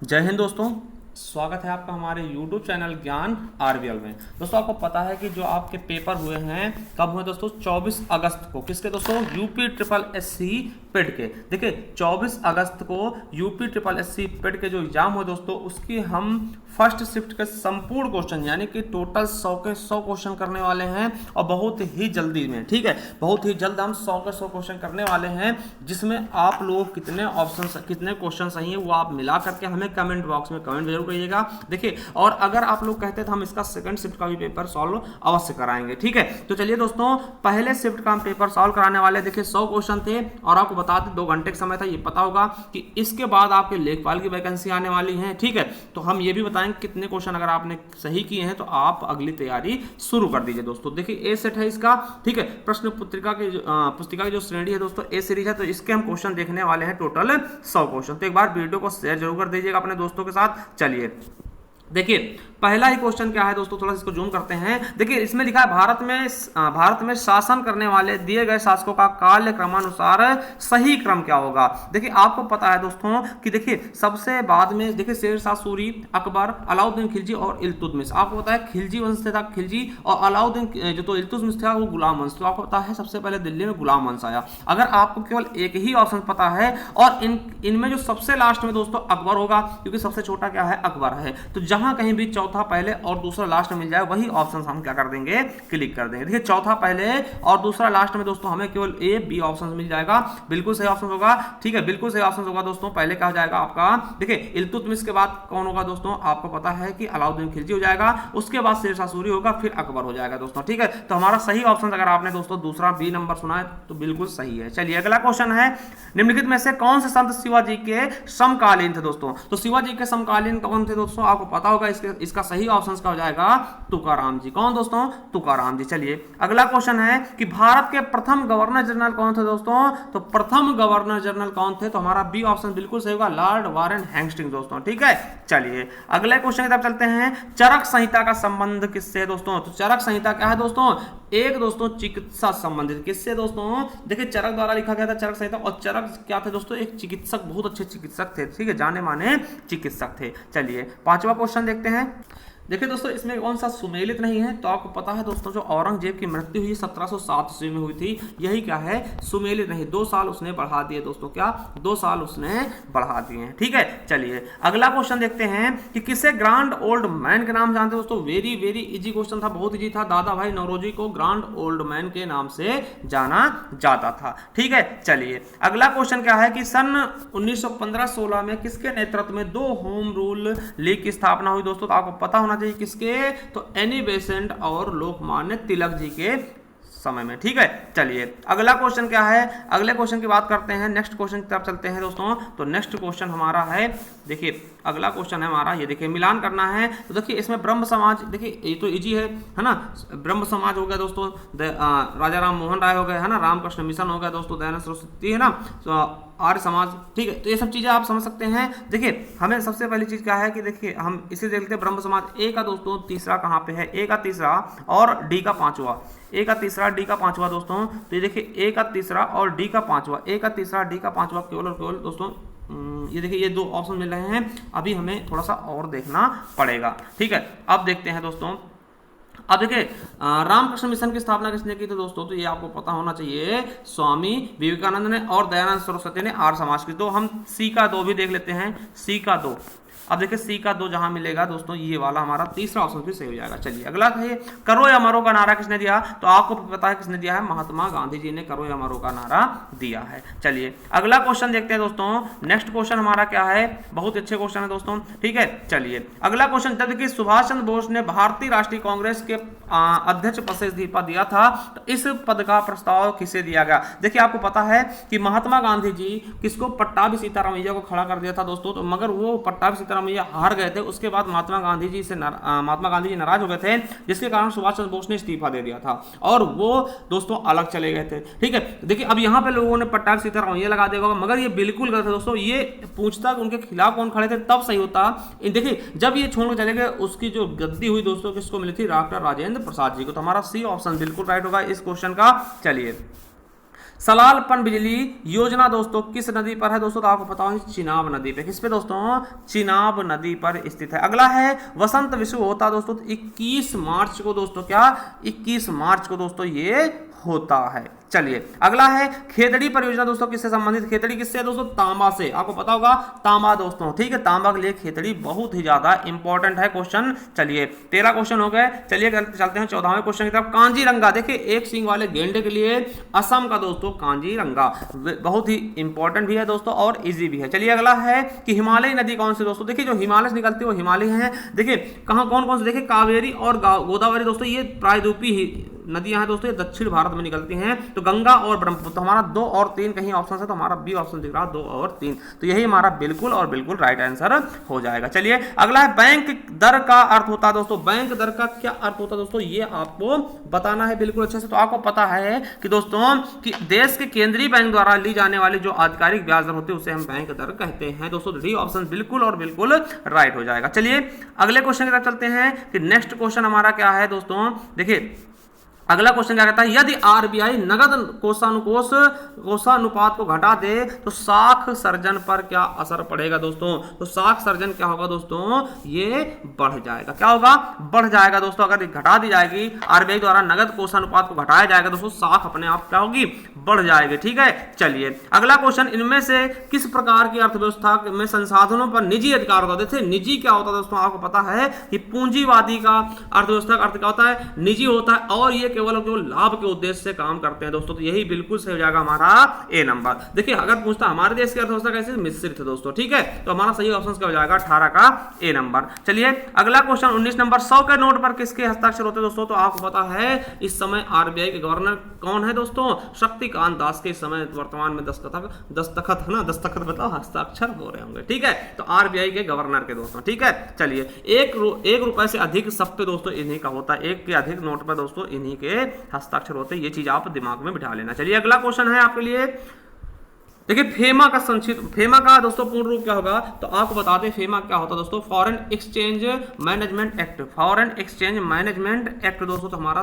जय हिंद दोस्तों। स्वागत है आपका हमारे YouTube चैनल ज्ञान आरवीएल में। दोस्तों आपको पता है कि जो आपके पेपर हुए हैं कब हुए दोस्तों? 24 अगस्त को। किसके दोस्तों? यूपी ट्रिपल एससी पेड के। देखिए 24 अगस्त को यूपी ट्रिपल एससी पेड के जो एग्जाम हुए दोस्तों, उसकी हम फर्स्ट शिफ्ट के संपूर्ण क्वेश्चन यानी कि टोटल 100 के 100 क्वेश्चन करने वाले हैं और बहुत ही जल्दी में। ठीक है, बहुत ही जल्द हम 100 के 100 क्वेश्चन करने वाले हैं, जिसमें आप लोग कितने ऑप्शन कितने क्वेश्चन सही है वो आप मिला करके हमें कमेंट बॉक्स में कमेंट जरूर करिएगा। देखिए, और अगर आप लोग कहते हैं तो हम इसका सेकंड शिफ्ट का भी पेपर सॉल्व अवश्य कराएंगे। ठीक है, तो चलिए दोस्तों, पहले शिफ्ट का हम पेपर सॉल्व कराने वाले। देखिए 100 क्वेश्चन थे और आपको बता दें 2 घंटे का समय था। ये पता होगा कि इसके बाद आपके लेखपाल की वैकेंसी आने वाली है। ठीक है, तो हम ये भी बताएंगे कितने क्वेश्चन अगर आपने सही किए हैं तो आप अगली तैयारी शुरू कर दीजिए दोस्तों। देखिए ए सेट है इसका। ठीक है, प्रश्न पुस्तिका की जो श्रेणी है दोस्तों ए सीरीज है, तो इसके हम क्वेश्चन देखने वाले हैं टोटल 100 क्वेश्चन। तो एक बार वीडियो को शेयर जरूर कर दीजिएगा अपने दोस्तों के साथ। चलिए देखिए पहला ही क्वेश्चन क्या है दोस्तों, थोड़ा इसको जूम करते हैं। देखिए इसमें लिखा है भारत में शासन करने वाले दिए गए शासकों का काल क्रमानुसार सही क्रम क्या होगा। देखिए आपको पता है दोस्तों कि देखिए सबसे बाद में देखिए शेरशाह सूरी, अकबर, अलाउद्दीन खिलजी और इल्तुतमिश। आपको पता है खिलजी वंश से था खिलजी, और अलाउद्दीन जो तो इल्तुतमिश था वो गुलाम वंश। तो आपको पता है सबसे पहले दिल्ली में गुलाम वंश आया। अगर आपको केवल एक ही ऑप्शन पता है और इनमें जो सबसे लास्ट में दोस्तों अकबर होगा, क्योंकि सबसे छोटा क्या है? अकबर है। तो जहां कहीं भी चौथा पहले और दूसरा लास्ट में मिल जाए वही ऑप्शन हम क्या कर देंगे? क्लिक कर देंगे। देखिए चौथा पहले और दूसरा लास्ट में दोस्तों हमें केवल ए बी ऑप्शन मिल जाएगा। बिल्कुल सही ऑप्शन होगा। ठीक है, बिल्कुल सही ऑप्शन होगा दोस्तों। पहले क्या हो जाएगा आपका? देखिए इल्तुतमिश के बाद कौन होगा दोस्तों? आपको पता है कि अलाउद्दीन खिलजी हो जाएगा, उसके बाद शेरशाह सूरी होगा, फिर अकबर हो जाएगा दोस्तों। ठीक है, तो हमारा सही ऑप्शन अगर आपने दोस्तों दूसरा बी नंबर सुना है तो बिल्कुल सही है। चलिए अगला क्वेश्चन है, निम्नलिखित में से कौन से संत शिवाजी के समकालीन थे दोस्तों? तो शिवाजी के समकालीन कौन थे दोस्तों? आपको पता होगा। इसका सही ऑप्शन का हो जाएगा तुकाराम जी। कौन दोस्तों? तुकाराम जी। चलिए अगला क्वेश्चन है कि भारत के प्रथम गवर्नर जनरल कौन थे दोस्तों? तो प्रथम गवर्नर जनरल कौन थे? तो हमारा बी ऑप्शन बिल्कुल सही होगा, लॉर्ड वारेन हेस्टिंग्स दोस्तों। ठीक है, चलिए अगले क्वेश्चन की तरफ चलते हैं। चरक संहिता का संबंध किससे है दोस्तों? तो चरक संहिता क्या है दोस्तों? एक दोस्तों चिकित्सा संबंधित। किससे दोस्तों? देखिए चरक द्वारा लिखा गया था चरक संहिता, और चरक क्या थे दोस्तों? एक चिकित्सक, बहुत अच्छे चिकित्सक थे। ठीक है, जाने माने चिकित्सक थे। चलिए पांचवा क्वेश्चन देखते हैं। देखिए दोस्तों इसमें कौन सा सुमेलित नहीं है? तो आपको पता है दोस्तों जो औरंगजेब की मृत्यु हुई 1707 ईस्वी में हुई थी, यही क्या है? सुमेलित नहीं। 2 साल उसने बढ़ा दिए दोस्तों। क्या? 2 साल उसने बढ़ा दिए हैं। ठीक है, चलिए अगला क्वेश्चन देखते हैं कि किसे ग्रांड ओल्ड मैन के नाम जानते हैं दोस्तों? वेरी वेरी इजी क्वेश्चन था, बहुत इजी था। दादा भाई नौरोजी को ग्रांड ओल्ड मैन के नाम से जाना जाता था। ठीक है, चलिए अगला क्वेश्चन क्या है कि सन 1915-16 में किसके नेतृत्व में 2 होम रूल लीग की स्थापना हुई दोस्तों? तो आपको पता होना चाहिए किसके? तो एनी बेसेंट और लोकमान्य तिलक जी के समय में। ठीक है, चलिए अगला क्वेश्चन क्या है? अगले क्वेश्चन की बात करते हैं। नेक्स्ट क्वेश्चन की तरफ चलते हैं दोस्तों। तो नेक्स्ट क्वेश्चन हमारा है, देखिए अगला क्वेश्चन है हमारा, ये देखिए मिलान करना है। तो देखिए इसमें ब्रह्म समाज, देखिए ये तो इजी है ना। ब्रह्म समाज हो गया दोस्तों, राजा राम मोहन राय हो गए, है ना। रामकृष्ण मिशन हो गया दोस्तों, दयानंद सरस्वती, है ना। तो आर्य समाज। ठीक है, तो ये सब चीजें आप समझ सकते हैं। देखिए हमें सबसे पहली चीज क्या है कि देखिए हम इसे देखते हैं ब्रह्म समाज। ए का दोस्तों तीसरा कहाँ पे है? ए का तीसरा और डी का पांचवा। ए का तीसरा डी का पांचवा दोस्तों। तो ये देखिए ए का तीसरा और डी का पांचवा, ए का तीसरा डी का पांचवा केवल और केवल दोस्तों ये देखिए ये 2 ऑप्शन मिल रहे हैं। अभी हमें थोड़ा सा और देखना पड़ेगा। ठीक है, अब देखते हैं दोस्तों। अब देखिए रामकृष्ण मिशन की स्थापना किसने की थी दोस्तों? तो ये आपको पता होना चाहिए, स्वामी विवेकानंद ने और दयानंद सरस्वती ने आर्य समाज की। तो हम सी का 2 भी देख लेते हैं, सी का 2। अब देखिए सी का 2 जहां मिलेगा दोस्तों, ये वाला हमारा तीसरा ऑप्शन फिर सही हो जाएगा। चलिए अगला है, करो या मरो का नारा किसने दिया? तो आपको पता है किसने दिया है? महात्मा गांधी जी ने करो या मरो का नारा दिया है। चलिए अगला क्वेश्चन देखते हैं दोस्तों। नेक्स्ट क्वेश्चन हमारा क्या है? बहुत अच्छे क्वेश्चन है दोस्तों। ठीक है, चलिए अगला क्वेश्चन, जब देखिए सुभाष चंद्र बोस ने भारतीय राष्ट्रीय कांग्रेस के अध्यक्ष पद से इस्तीफा दिया था, तो इस पद का प्रस्ताव किसे दिया गया? देखिए आपको पता है कि महात्मा गांधी जी किसको? पट्टाभी सीतारामैया को खड़ा कर दिया था दोस्तों। तो मगर वो पट्टाभी सीतारामैया हार गए थे। उसके बाद महात्मा गांधी जी नाराज हो गए थे, जिसके कारण सुभाष चंद्र बोस ने इस्तीफा दे दिया था और वो दोस्तों अलग चले गए थे। ठीक है, देखिए अब यहाँ पे लोगों ने पट्टाभी सीतारामैया लगा दिया होगा, मगर ये बिल्कुल गलत है दोस्तों। ये पूछता कि उनके खिलाफ कौन खड़े थे, तब सही होता। देखिए जब ये छोड़ चले गए, उसकी जो गद्दी हुई दोस्तों किसको मिली थी? डॉक्टर राजेंद्र प्रसाद जी को। तो हमारा सी ऑप्शन बिल्कुल राइट होगा इस क्वेश्चन का। चलिए सलाल पनबिजली योजना दोस्तों किस नदी पर है दोस्तों? तो आपको पता हो चिनाब नदी पे। किस पे दोस्तों? चिनाब नदी पर स्थित है। अगला है वसंत विश्व होता दोस्तों 21 मार्च को दोस्तों, क्या 21 मार्च को दोस्तों ये होता है। चलिए अगला है खेतड़ी परियोजना दोस्तों किससे संबंधित? खेतड़ी किससे है दोस्तों? तांबा से। आपको पता होगा तांबा दोस्तों, ठीक है, तांबा के लिए खेतड़ी बहुत ही ज्यादा इंपॉर्टेंट है क्वेश्चन। चलिए 13 क्वेश्चन हो गए। चलिए चलते हैं 14वें क्वेश्चन की तरफ। कांजीरंगा, देखिए एक सींग वाले गेंडे के लिए असम का दोस्तों कांजीरंगा बहुत ही इंपॉर्टेंट भी है दोस्तों और इजी भी है। चलिए अगला है कि हिमालयी नदी कौन सी दोस्तों? देखिए जो हिमालय से निकलती है वो हिमालय है। देखिए कहाँ कौन कौन से, देखिए कावेरी और गोदावरी दोस्तों ये प्रायद्वीपी नदियां हैं दोस्तों, ये दक्षिण भारत में निकलती हैं। तो गंगा और ब्रह्मपुत्र, तो हमारा 2 और 3 कहीं ऑप्शन है, तो हमारा बी ऑप्शन दिख रहा 2 और 3, तो यही हमारा बिल्कुल और बिल्कुल राइट आंसर हो जाएगा। चलिए अगला है बैंक दर का अर्थ होता है दोस्तों। बैंक दर का क्या अर्थ होता है दोस्तों? ये आपको बताना है बिल्कुल अच्छे से। तो आपको पता है कि दोस्तों कि देश के केंद्रीय बैंक द्वारा ली जाने वाली जो आधिकारिक ब्याज दर होती है उसे हम बैंक दर कहते हैं दोस्तों। डी ऑप्शन बिल्कुल और बिल्कुल राइट हो जाएगा। चलिए अगले क्वेश्चन की तरफ चलते हैं कि नेक्स्ट क्वेश्चन हमारा क्या है दोस्तों। देखिए अगला क्वेश्चन क्या कहता है, यदि आरबीआई नगद कोषानुपात को घटा दे तो साख सर्जन पर क्या असर पड़ेगा दोस्तों? तो साख सर्जन क्या होगा दोस्तों? ये बढ़ जाएगा। क्या होगा? बढ़ जाएगा दोस्तों। अगर घटा दी जाएगी आरबीआई द्वारा नगद कोषानुपात को घटाया जाएगा दोस्तों, साख अपने आप क्या होगी? बढ़ जाएगी। ठीक है, चलिए अगला क्वेश्चन, इनमें से किस प्रकार की अर्थव्यवस्था में संसाधनों पर निजी अधिकार होता है? देखिए निजी क्या होता है दोस्तों? आपको पता है कि पूंजीवादी का अर्थव्यवस्था का अर्थ क्या होता है? निजी होता है और ये केवल लाभ के उद्देश्य से काम करते हैं दोस्तों। तो यही बिल्कुल सही हो जाएगा हमारा ए नंबर। देखिए अगर पूछता हमारे देश की अर्थव्यवस्था कैसे? मिश्रित है दोस्तों। ठीक है, तो हमारा सही ऑप्शन क्या हो जाएगा? 18 का ए नंबर। चलिए अगला क्वेश्चन 19 नंबर, 100 के नोट पर किसके हस्ताक्षर होते हैं दोस्तों? तो आपको पता है इस समय आरबीआई के गवर्नर कौन है दोस्तों? शक्तिकांत दास के इस समय वर्तमान में दस्तखत है ना, दस्तखत बताओ, हस्ताक्षर हो रहे होंगे। ठीक है, तो आरबीआई के गवर्नर के दोस्तों। ठीक है, चलिए एक रुपए से अधिक सब पे दोस्तों इन्हीं का होता है। एक के अधिक नोट पर दोस्तों इन्हीं के हस्ताक्षर होते हैं। ये चीज आप दिमाग में बिठा लेना। चलिए अगला क्वेश्चन है आपके लिए, देखिए फेमा का संक्षिप्त, फेमा का दोस्तों पूर्ण रूप क्या होगा? तो आपको बता दें फेमा क्या होता है दोस्तों? Foreign exchange management act. Foreign exchange management act दोस्तों, तो हमारा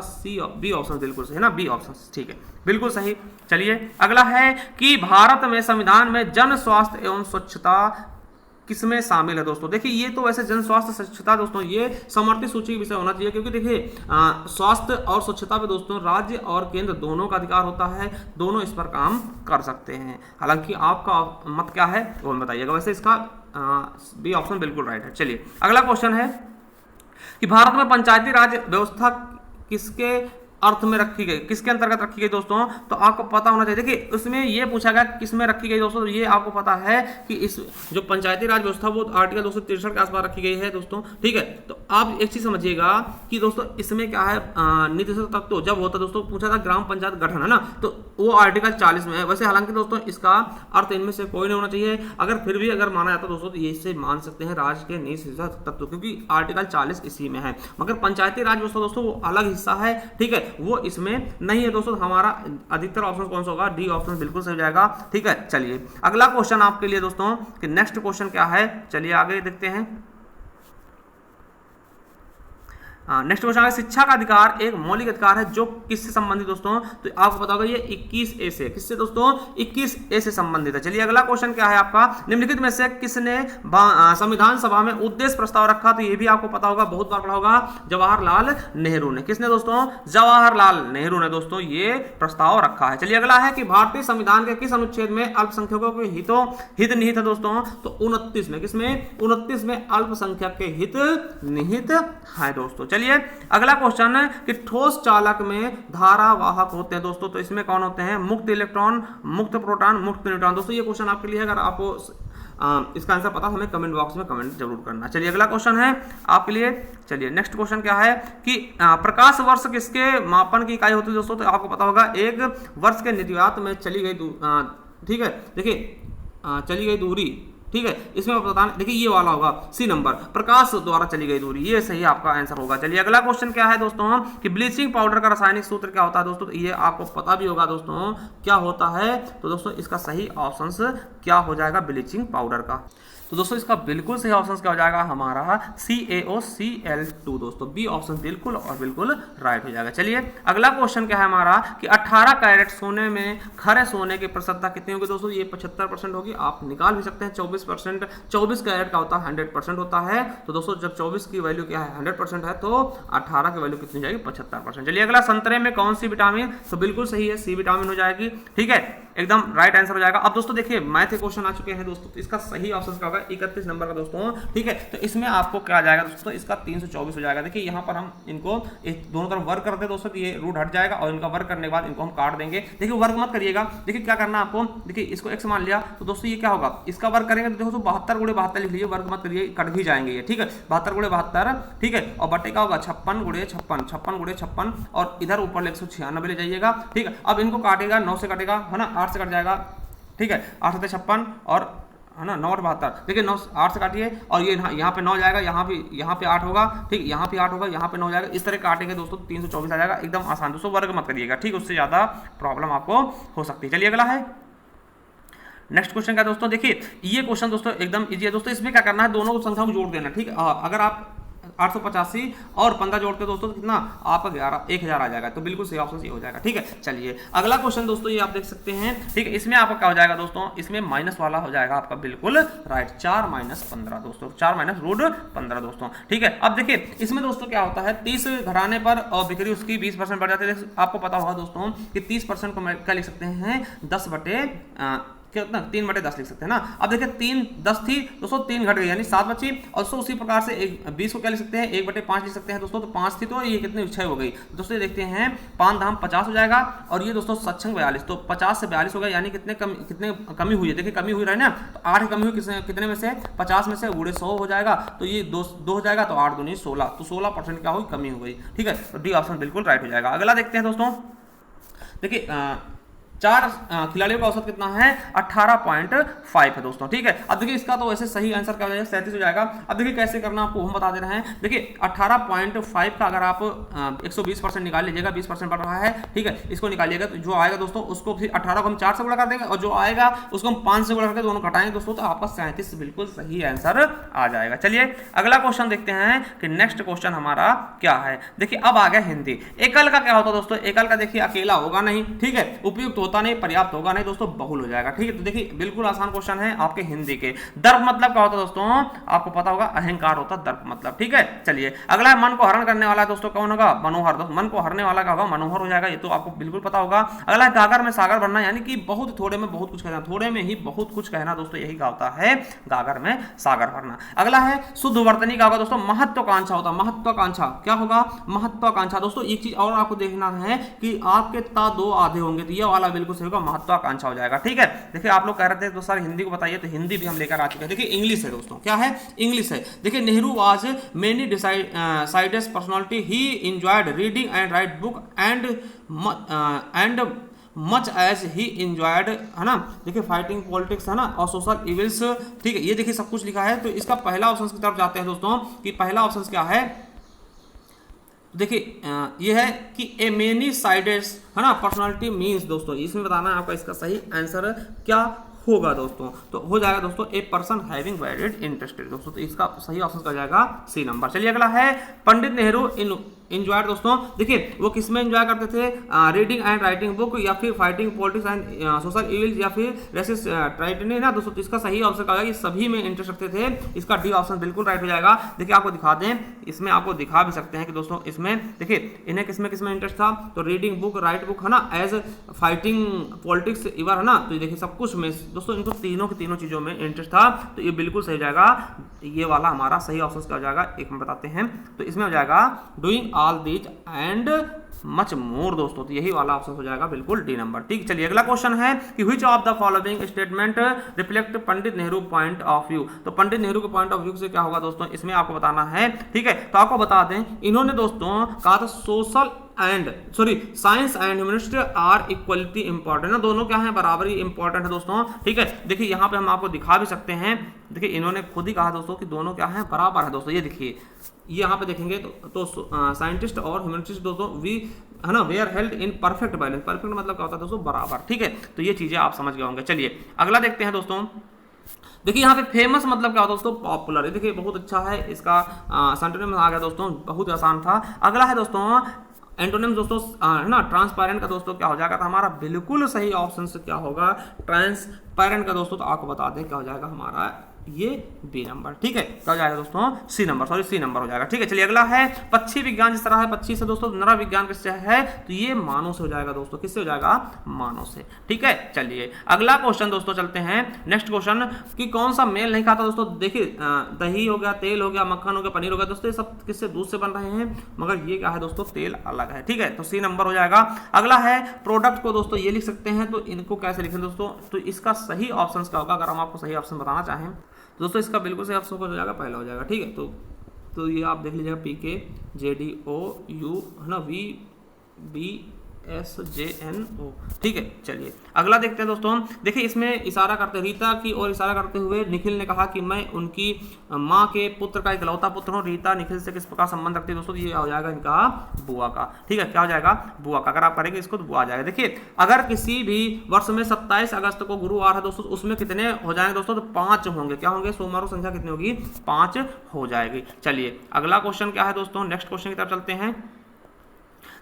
बी ऑप्शन बिल्कुल सही है ना, बी ऑप्शन ठीक है, बिल्कुल सही। चलिए अगला है कि भारत में संविधान में जन स्वास्थ्य एवं स्वच्छता किसमें शामिल है दोस्तों? देखिए ये तो वैसे जन स्वास्थ्य स्वच्छता दोस्तों ये समर्थित सूची विषय होना चाहिए, क्योंकि देखिए स्वास्थ्य और स्वच्छता पे दोस्तों राज्य और केंद्र दोनों का अधिकार होता है, दोनों इस पर काम कर सकते हैं। हालांकि आपका मत क्या है वो बताइएगा। वैसे इसका बी ऑप्शन बिल्कुल राइट है। चलिए अगला क्वेश्चन है कि भारत में पंचायती राज व्यवस्था किसके अर्थ में रखी गई, किसके अंतर्गत रखी गई दोस्तों? तो आपको पता होना चाहिए। देखिए उसमें ये पूछा गया किस में रखी गई दोस्तों, तो ये आपको पता है कि इस जो पंचायती राज व्यवस्था वो आर्टिकल 263 के आसपास रखी गई है दोस्तों। ठीक है, तो आप एक चीज समझिएगा कि दोस्तों इसमें क्या है, नीति तत्व जब होता है दोस्तों, पूछा था ग्राम पंचायत गठन है ना, तो वो आर्टिकल 40 में है। वैसे हालांकि दोस्तों इसका अर्थ इनमें से कोई नहीं होना चाहिए, अगर फिर भी अगर माना जाता दोस्तों तो ये इससे मान सकते हैं राज्य के नीति तत्व, क्योंकि आर्टिकल 40 इसी में है। मगर पंचायती राज व्यवस्था दोस्तों वो अलग हिस्सा है। ठीक है, वो इसमें नहीं है दोस्तों। हमारा अधिकतर ऑप्शन कौन सा होगा? डी ऑप्शन बिल्कुल सही हो जाएगा। ठीक है, चलिए अगला क्वेश्चन आपके लिए दोस्तों कि नेक्स्ट क्वेश्चन क्या है, चलिए आगे देखते हैं। नेक्स्ट क्वेश्चन है शिक्षा का अधिकार एक मौलिक अधिकार है जो किससे संबंधित दोस्तों? तो आपको पता होगा ये 21A से, किससे दोस्तों? 21A से संबंधित है। चलिए अगला क्वेश्चन क्या है आपका, निम्नलिखित में से किसने संविधान सभा में उद्देश्य प्रस्ताव रखा? तो ये भी आपको पता होगा, बहुत बार पढ़ा होगा, जवाहरलाल नेहरू ने। किसने दोस्तों? जवाहरलाल नेहरू ने दोस्तों ये प्रस्ताव रखा है। चलिए अगला है कि भारतीय संविधान के किस अनुच्छेद में अल्पसंख्यकों के हित निहित है दोस्तों? तो 29 में। किसमें? 29 में अल्पसंख्यक के हित निहित है दोस्तों। चलिए अगला क्वेश्चन है कि ठोस चालक में धारावाहक होते हैं दोस्तों, तो इसमें कौन होते हैं? मुक्त इलेक्ट्रॉन, मुक्त प्रोटॉन, मुक्त न्यूट्रॉन। दोस्तों ये क्वेश्चन आपके लिए, अगर आपको इसका आंसर पता हमें कमेंट बॉक्स में कमेंट जरूर करना। चलिए अगला क्वेश्चन है आपके लिए, चलिए नेक्स्ट क्वेश्चन क्या है कि प्रकाश वर्ष किसके मापन की इकाई होती है दोस्तों? तो आपको पता होगा एक वर्ष के निर्यात में चली गई ठीक है, देखिए चली गई दूरी ठीक है, इसमें आप बताना, देखिए ये वाला होगा सी नंबर, प्रकाश द्वारा चली गई दूरी, ये सही आपका आंसर होगा। चलिए अगला क्वेश्चन क्या है दोस्तों कि ब्लीचिंग पाउडर का रासायनिक सूत्र क्या होता है दोस्तों, तो ये आपको पता भी होगा दोस्तों क्या होता है। तो दोस्तों इसका सही ऑप्शन क्या हो जाएगा ब्लीचिंग पाउडर का, तो दोस्तों इसका बिल्कुल सही ऑप्शन क्या हो जाएगा हमारा CaOCl2 दोस्तों, बी ऑप्शन बिल्कुल और बिल्कुल राइट हो जाएगा। चलिए अगला क्वेश्चन क्या है हमारा कि 18 कैरेट सोने में खरे सोने की प्रतिशतता कितनी होगी दोस्तों, ये 75% होगी, आप निकाल भी सकते हैं 24%, 24 कैरेट का होता है 100% होता है। तो दोस्तों जब 24 की वैल्यू क्या है 100% है तो 18 की वैल्यू कितनी जाएगी 75%। चलिए अगला संतरे में कौन सी विटामिन, तो बिल्कुल सही है सी विटामिन हो जाएगी, ठीक है, एकदम राइट आंसर हो जाएगा। अब दोस्तों देखिए मैथ के क्वेश्चन आ चुके हैं दोस्तों, तो इसका सही ऑप्शन क्या होगा 31 नंबर का दोस्तों, ठीक है। तो इसमें आपको क्या आ जाएगा दोस्तों, इसका 324 हो जाएगा। देखिए यहाँ पर हम इनको दोनों तरफ वर्क करते हैं दोस्तों, तो ये रूट हट जाएगा और इनका वर्क करने के बाद इनको हम काट देंगे। देखिए वर्क मत करिएगा, देखिए क्या करना आपको, देखिए इसको x मान लिया तो दोस्तों ये क्या होगा, इसका वर्क करेंगे तो देखो 72 गुणे 72 लिख लीजिए, वर्क मत करिए, कट भी जाएंगे ये, ठीक है, 72 गुणे 72, ठीक है, और बटे का होगा 56 गुणे 56, 56 गुणे 56, और इधर ऊपर 196 ले जाइएगा, ठीक है। अब इनको काटेगा 9 से कटेगा है ना, 8 से कट जाएगा, ठीक है, 8 से 56 और है ना 9 और 72, देखिए 9 8 से काटिए और ये यहाँ पे 9 जाएगा, यहाँ पे 8 होगा, ठीक, यहाँ पे 8 होगा, यहाँ पे 9 जाएगा, इस तरह काटेंगे दोस्तों 324 आ जाएगा, एकदम आसान दोस्तों, वर्ग मत करिएगा, ठीक, उससे ज़्यादा प्रॉब्लम आपको हो सकती है। चलिए अगला है नेक्स्ट क्वेश्चन क्या दोस्तों, देखिए ये क्वेश्चन दोस्तों एकदम इजी है दोस्तों, इसमें क्या करना है दोनों संख्याओं को जोड़ देना, ठीक है, अगर आप 885 और 15 जोड़ते दोस्तों तो कितना आपका 1000 आ जाएगा, तो बिल्कुल सही ऑप्शन ये हो जाएगा, ठीक है। चलिए अगला क्वेश्चन दोस्तों ये आप देख सकते हैं, ठीक है, इसमें आपका क्या हो जाएगा दोस्तों, इसमें माइनस वाला हो जाएगा आपका बिल्कुल राइट, 4 - 15 दोस्तों, 4 - √15 दोस्तों, ठीक है। अब देखिए इसमें दोस्तों क्या होता है 30 घटाने पर और बिक्री उसकी 20% बढ़ जाती है। आपको पता होगा दोस्तों कि 30% को क्या लिख सकते हैं 10 बटे कितना 3/10 लिख सकते हैं ना। अब देखिए 3 10 थी दोस्तों, 3 घट गई यानी 7 बची, और उसी प्रकार से 20 को क्या लिख सकते हैं 1/5 लिख सकते हैं दोस्तों, तो 5 थी तो ये कितनी 6 हो गई दोस्तों। ये देखते हैं 5 धाम 50 हो जाएगा, और ये दोस्तों 7 42, तो 50 से 42 हो गया, यानी कितने कमी हुई है, देखिए कमी हुई रही ना, तो 8 कमी हुई कितने में से 50 में से, गुणे 100 हो जाएगा, तो ये 2 हो जाएगा, तो 8 दूनी 16, तो 16% क्या हुई कमी हो गई, ठीक है, तो डी ऑप्शन बिल्कुल राइट हो जाएगा। अगला देखते हैं दोस्तों, देखिए 4 खिलाड़ियों का औसत कितना है 18.5 है दोस्तों, ठीक है। अब देखिए इसका तो वैसे सही आंसर क्या हो जाएगा 37 हो जाएगा। अब देखिए कैसे करना आपको हम बता दे रहे हैं, देखिए 18.5 का अगर आप 120% निकाल लीजिएगा, 20% बढ़ रहा है, ठीक है, इसको निकालिएगा तो जो आएगा दोस्तों उसको फिर 18 को हम 4 से गुणा कर देंगे, और जो आएगा उसको हम 5 से गुणा करके दोनों घटाएंगे दोस्तों, तो आपका 37 बिल्कुल सही आंसर आ जाएगा। चलिए अगला क्वेश्चन देखते हैं कि नेक्स्ट क्वेश्चन हमारा क्या है। देखिए अब आ गया हिंदी। एकल का क्या होता है दोस्तों, एकल का देखिए अकेला होगा नहीं, ठीक है, उपयुक्त होता नहीं, पर्याप्त होगा नहीं दोस्तों, बहुल हो जाएगा, ठीक है। तो देखिए बिल्कुल आसान क्वेश्चन है आपके हिंदी के। दर्प मतलब क्या होता है दोस्तों, आपको पता होगा अहंकार होता है दर्प मतलब, ठीक है। चलिए अगला मन को हरण करने वाला दोस्तों कौन होगा, मनोहर दोस्तों, मन को हरने वाला क्या होगा मनोहर हो जाएगा, ये तो आपको बिल्कुल पता होगा। अगला है गागर में सागर भरना, यानी कि बहुत थोड़े में बहुत कुछ कहना, थोड़े में ही बहुत कुछ कहना दोस्तों, यही का होता है गागर में सागर भरना। अगला है शुद्ध वर्तनी का होगा दोस्तों, महत्वाकांक्षा होता है, महत्वाकांक्षा क्या होगा महत्वाकांक्षा दोस्तों। एक चीज और आपको देखना है कि आपके ता 2 आधे होंगे, तो ये वाला बिल्कुल सही होगा, महत्वाकांक्षा हो जाएगा, ठीक है। देखिए आप लोग कह रहे थे दोस्तों हिंदी को बताइए, तो हिंदी भी हम लेकर आ चुके हैं। देखिए इंग्लिश है दोस्तों, क्या है इंग्लिश है। देखिए Nehru was many decided personality, he enjoyed reading and write book and much as he enjoyed, है ना। देखिए फाइटिंग पॉलिटिक्स, है ना, और सोशल इविल्स, ठीक है, ये देखिए सब कुछ लिखा है। तो इसका पहला ऑप्शन की तरफ जाते हैं दोस्तों, कि पहला ऑप्शन क्या है, देखिए ये है कि ए मेनी साइडेड, है ना, पर्सनालिटी मीन्स दोस्तों, इसमें बताना है आपका इसका सही आंसर क्या होगा दोस्तों। तो हो जाएगा दोस्तों a person having valid interested दोस्तों, तो इसका सही ऑप्शन का जाएगा सी नंबर। चलिए अगला है पंडित नेहरू इंजॉयड दोस्तों। देखिए वो किसमें एंजॉय करते थे, रीडिंग एंड राइटिंग बुक, या फिर fighting politics and social evils, या फिर रेसिस्ट ट्राइटनी ना दोस्तों। तो इसका सही ऑप्शन का ये सभी में इंटरेस्ट रखते थे, इसका डी ऑप्शन बिल्कुल राइट हो जाएगा। देखिए आपको दिखा दें, इसमें आपको दिखा भी सकते हैं कि दोस्तों इसमें देखिए इन्हें किसमें इंटरेस्ट था, तो रीडिंग बुक, राइट बुक, है ना, एज फाइटिंग पॉलिटिक्स इवर, है ना। तो देखिए सब कुछ में दोस्तों इनको तीनों की तीनों चीजों में इंटरेस्ट था, तो ये बिल्कुल सही हो जाएगा। ये वाला हमारा सही ऑप्शन क्या हो जाएगा, एक हम बताते हैं, तो इसमें हो जाएगा doing all these and much more दोस्तों, तो यही वाला ऑप्शन हो जाएगा बिल्कुल डी नंबर, ठीक। चलिए अगला क्वेश्चन है कि which of the following statement reflect Pandit Nehru point of view. तो पंडित नेहरू के पॉइंट ऑफ व्यू से क्या होगा दोस्तों, इसमें आपको बताना है, ठीक है। तो आपको बता दें इन्होंने दोस्तों कहा था social science and humanist are equality important ना, दोनों क्या है, बराबरी इंपॉर्टेंट है दोस्तों। ठीक है, देखिए यहाँ पे हम आपको दिखा भी सकते हैं, देखिए इन्होंने खुद ही कहा दोस्तों कि दोनों क्या है, बराबर है दोस्तों। ये देखिए यहाँ पे देखेंगे तो साइंटिस्ट और ह्यूमनिस्ट दोस्तों वी है ना, where held in perfect balance. Perfect मतलब क्या होता है दोस्तों, बराबर। ठीक है, तो ये चीजें आप समझ गए होंगे। चलिए अगला देखते हैं दोस्तों। देखिए यहाँ पे फेमस मतलब क्या होता है दोस्तों, पॉपुलर। देखिए बहुत अच्छा है, इसका सिनोनिम आ गया दोस्तों, बहुत आसान था। अगला है दोस्तों एंटोनिम्स दोस्तों, है ना, ट्रांसपेरेंट का दोस्तों क्या हो जाएगा, तो हमारा बिल्कुल सही ऑप्शन से क्या होगा, ट्रांसपेरेंट का दोस्तों, तो आपको बता दें क्या हो जाएगा हमारा ये बी नंबर। ठीक है, क्या हो जाएगा दोस्तों, सी नंबर हो जाएगा। ठीक है, चलिए अगला है पक्षी विज्ञान। जिस तरह है पक्षी से दोस्तों, नर विज्ञान किससे है, तो ये मानव से हो जाएगा दोस्तों। किससे हो जाएगा, मानव से। ठीक है, चलिए अगला क्वेश्चन दोस्तों चलते हैं। नेक्स्ट क्वेश्चन कि कौन सा मेल नहीं खाता दोस्तों। देखिए दही हो गया, तेल हो गया, मक्खन हो गया, पनीर हो गया दोस्तों, ये सब किससे, दूध से बन रहे हैं, मगर ये क्या है दोस्तों, तेल अलग है। ठीक है, तो सी नंबर हो जाएगा। अगला है प्रोडक्ट को दोस्तों ये लिख सकते हैं, तो इनको कैसे लिखें दोस्तों, तो इसका सही ऑप्शन क्या होगा, अगर हम आपको सही ऑप्शन बताना चाहें दोस्तों, इसका बिल्कुल सही ऑप्शन हो जाएगा, पहला हो जाएगा। ठीक है, तो ये आप देख लीजिएगा, PKJDOU है ना, VBSJNO। ठीक है, चलिए अगला देखते हैं दोस्तों। देखिए इसमें इशारा करते, रीता की ओर इशारा करते हुए निखिल ने कहा कि मैं उनकी माँ के पुत्र का इकलौता पुत्र हूँ। रीता निखिल से किस प्रकार संबंध रखती है दोस्तों, ये हो जाएगा इनका बुआ का। ठीक है, क्या हो जाएगा, बुआ का। अगर आप करेंगे इसको तो बुआ आ जाएगा। देखिए अगर किसी भी वर्ष में 27 अगस्त को गुरुवार है दोस्तों, उसमें कितने हो जाएंगे दोस्तों, तो 5 होंगे। क्या होंगे, सोमवार को संख्या कितनी होगी, 5 हो जाएगी। चलिए अगला क्वेश्चन क्या है दोस्तों, नेक्स्ट क्वेश्चन की तरफ चलते हैं।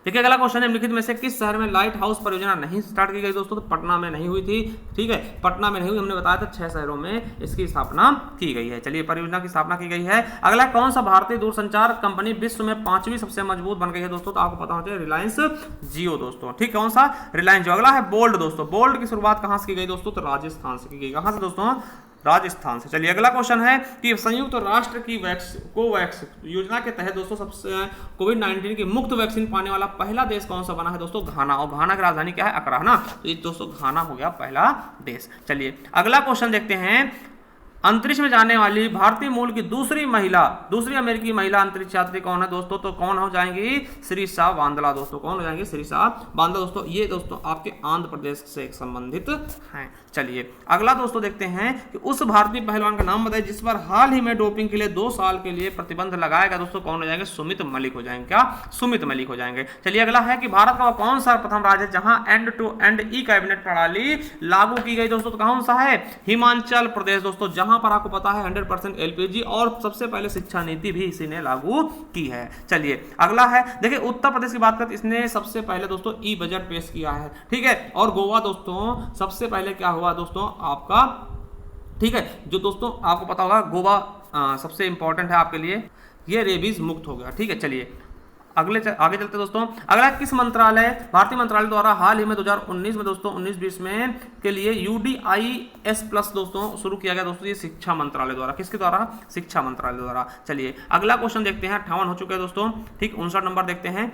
देखिए अगला क्वेश्चन है, निम्नलिखित में से किस शहर में लाइट हाउस परियोजना नहीं स्टार्ट की गई दोस्तों, तो पटना में नहीं हुई थी। ठीक है, पटना में नहीं हुई, हमने बताया था 6 शहरों में इसकी स्थापना की गई है। चलिए परियोजना की स्थापना की गई है। अगला कौन सा भारतीय दूरसंचार कंपनी विश्व में 5वीं सबसे मजबूत बन गई है दोस्तों, तो आपको पता होना चाहिए, रिलायंस जियो दोस्तों। ठीक, कौन सा, रिलायंस जियो। अगला है बोल्ट दोस्तों, बोल्ट की शुरुआत कहां से की गई दोस्तों, तो राजस्थान से की गई। कहां से दोस्तों, राजस्थान से। चलिए अगला क्वेश्चन है कि संयुक्त राष्ट्र की कोवैक्स योजना के तहत दोस्तों सबसे कोविड-19 की मुफ्त वैक्सीन पाने वाला पहला देश कौन सा बना है दोस्तों, घाना। और घाना की राजधानी क्या है, अकरा है ना, तो ये दोस्तों घाना हो गया पहला देश। चलिए अगला क्वेश्चन देखते हैं। अंतरिक्ष में जाने वाली भारतीय मूल की दूसरी अमेरिकी महिला अंतरिक्ष यात्री कौन है दोस्तों, तो कौन हो जाएंगी, श्रीषा बांदला दोस्तों। कौन हो जाएंगे, श्रीषा बांदला दोस्तों। ये दोस्तों आपके आंध्र प्रदेश से संबंधित हैं। चलिए अगला दोस्तों देखते हैं कि उस भारतीय पहलवान का नाम बताइए जिस पर हाल ही में डोपिंग के लिए 2 साल के लिए प्रतिबंध लगाया गया दोस्तों। कौन हो जाएंगे, सुमित मलिक हो जाएंगे। क्या, सुमित मलिक हो जाएंगे। चलिए अगला है कि भारत का कौन सा प्रथम राज्य है जहां end to end e cabinet प्रणाली लागू की गई दोस्तों, तो कौन सा है, हिमाचल प्रदेश दोस्तों, जहां पर आपको पता है 100% LPG और सबसे पहले शिक्षा नीति भी इसी ने लागू की है। चलिए अगला है, देखिए उत्तर प्रदेश की बात करते, इसने सबसे पहले दोस्तों ई बजट पेश किया है। ठीक है, और गोवा दोस्तों सबसे पहले क्या हुआ दोस्तों आपका, ठीक है, जो दोस्तों आपको पता होगा गोवा सबसे इंपॉर्टेंट है आपके लिए, ये रेबीज मुक्त हो गया। ठीक है, चलिए आगे चलते दोस्तों। अगला किस मंत्रालय, भारतीय मंत्रालय द्वारा हाल ही में 2019 में दोस्तों 19-20 में के लिए UDIS+ दोस्तों शुरू किया गया दोस्तों, ये शिक्षा मंत्रालय द्वारा। किसके द्वारा, शिक्षा मंत्रालय द्वारा। चलिए अगला क्वेश्चन देखते हैं, 58 हो चुके हैं दोस्तों। ठीक, 59 नंबर देखते हैं।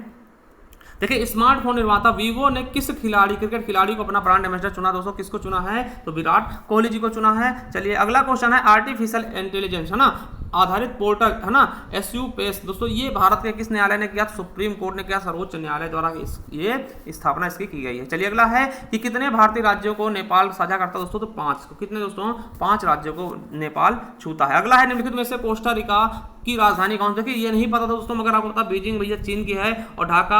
देखिए स्मार्टफोन निर्माता वीवो ने किस क्रिकेट खिलाड़ी को अपना ब्रांड एम्बेसडर चुना दोस्तों, किसको चुना है, तो विराट कोहली जी को चुना है। चलिए अगला क्वेश्चन है, आर्टिफिशियल इंटेलिजेंस है ना आधारित पोर्टल है ना SUPES दोस्तों, ये भारत के किस न्यायालय ने किया, सुप्रीम कोर्ट ने किया, सर्वोच्च न्यायालय द्वारा ये स्थापना इसकी की गई है। चलिए अगला है कि कितने भारतीय राज्यों को नेपाल साझा करता दोस्तों, तो 5 को। कितने दोस्तों, 5 राज्यों को नेपाल छूता है। अगला है निम्नलिखित में से कोस्टा रिका की राजधानी कौन सी, देखिए ये नहीं पता दोस्तों, मगर आपको पता बीजिंग भैया चीन की है, और ढाका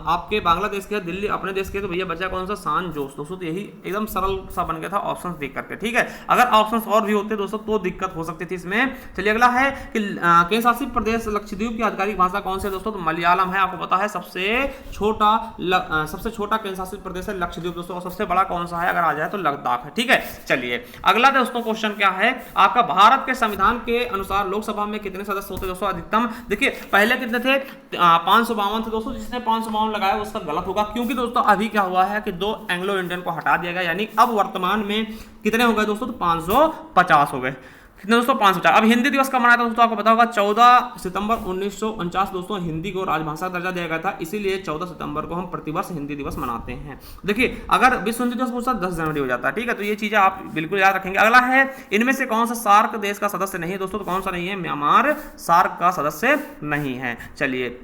आपके बांग्लादेश के, दिल्ली अपने देश के, तो भैया बचा कौन सा, सान जोस दोस्तों। तो यही एकदम सरल सा बन गया था ऑप्शंस देख करके। ठीक है, अगर ऑप्शंस और भी होते दोस्तों तो दिक्कत हो सकती थी इसमें। चलिए अगला है कि केंद्र शासित प्रदेश लक्षद्वीप की आधिकारिक भाषा कौन सी है दोस्तों, तो मलयालम है। आपको पता है सबसे छोटा केंद्र शासित प्रदेश है लक्षद्वीप दोस्तों, और सबसे बड़ा कौन सा है, अगर आ जाए तो लद्दाख है। ठीक है, चलिए अगला दोस्तों क्वेश्चन क्या है आपका, भारत के संविधान के अनुसार लोकसभा में कितने सदस्य होते दोस्तों अधिकतम। देखिए पहले कितने थे, 552 थे दोस्तों। जिसने 552 लगाया उसका गलत होगा, क्योंकि दोस्तों अभी क्या हुआ है कि 2 एंग्लो इंडियन को हटा दिया गया, यानी अब वर्तमान में कितने हो गए दोस्तों, तो 550 हो गए। कितने दोस्तों, 550। अब हिंदी दिवस कब मनाया था दोस्तों, आपको पता होगा 14 सितंबर 1949 दोस्तों हिंदी को राजभाषा का दर्जा दिया गया था, इसीलिए 14 सितंबर को हम प्रतिवर्ष हिंदी दिवस मनाते हैं। देखिए अगर विश्व हिंदी दिवस पूछता 10 जनवरी हो जाता है। ठीक है, तो ये चीजें आप बिल्कुल याद रखेंगे। अगला है इनमें से कौन सा सार्क देश का सदस्य नहीं है दोस्तों, तो कौन सा नहीं है, म्यांमार सार्क का सदस्य नहीं है। चलिए